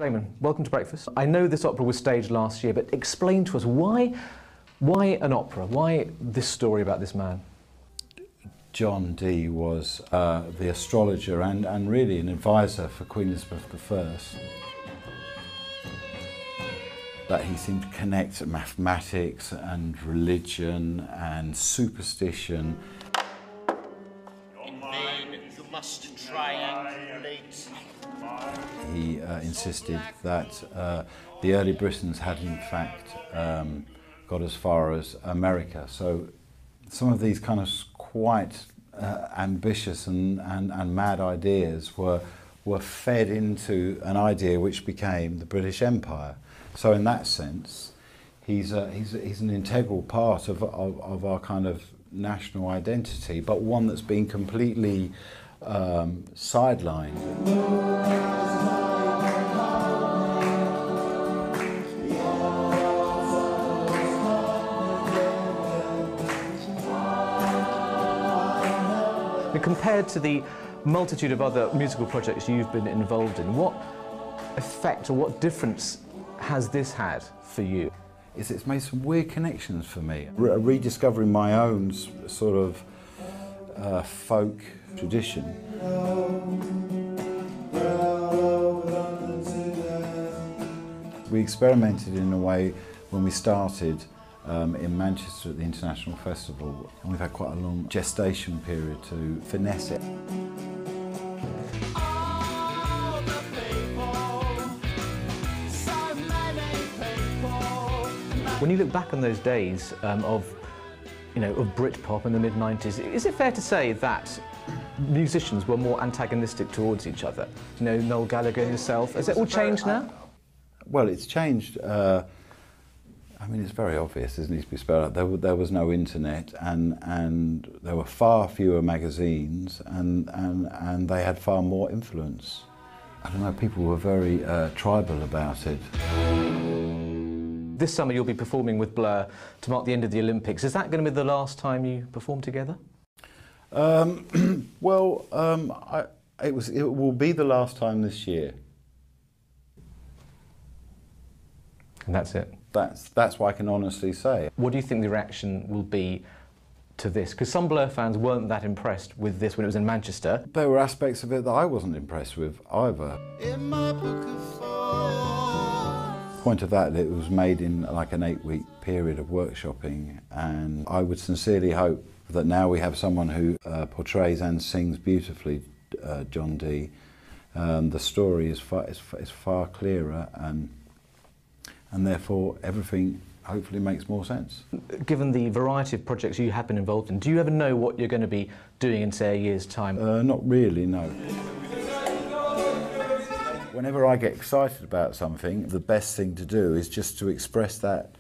Damon, welcome to breakfast. I know this opera was staged last year, but explain to us why an opera? Why this story about this man? John Dee was the astrologer and really an advisor for Queen Elizabeth I. That he seemed to connect mathematics and religion and superstition. In vain you must triangulate. He insisted that the early Britons had in fact got as far as America. So some of these kind of quite ambitious and mad ideas were fed into an idea which became the British Empire. So in that sense, he's an integral part of our kind of national identity, but one that's been completely sidelined. Compared to the multitude of other musical projects you've been involved in, what effect or what difference has this had for you? It's made some weird connections for me. Rediscovering my own sort of folk tradition. We experimented in a way when we started in Manchester at the International Festival, and we've had quite a long gestation period to finesse it. When you look back on those days of Britpop in the mid-90s, is it fair to say that musicians were more antagonistic towards each other? You know, Noel Gallagher himself. Has it all changed now? Well, it's changed. I mean, it's very obvious, isn't it, to be spelled out. There was no internet, and there were far fewer magazines, and they had far more influence. I don't know, people were very tribal about it. This summer you'll be performing with Blur to mark the end of the Olympics. Is that going to be the last time you perform together? It will be the last time this year. And that's it? That's what I can honestly say. What do you think the reaction will be to this? Because some Blur fans weren't that impressed with this when it was in Manchester. There were aspects of it that I wasn't impressed with either. In my book of thoughts. The point of that, it was made in like an 8-week period of workshopping, and I would sincerely hope that now we have someone who portrays and sings beautifully John Dee. The story is far clearer, and therefore everything hopefully makes more sense. Given the variety of projects you have been involved in, do you ever know what you're going to be doing in, say, a year's time? Not really, no. Whenever I get excited about something, the best thing to do is just to express that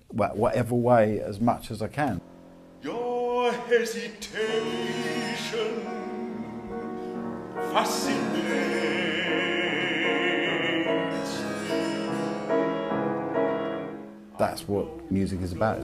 whatever way as much as I can. Your hesitation fascinates. That's what music is about.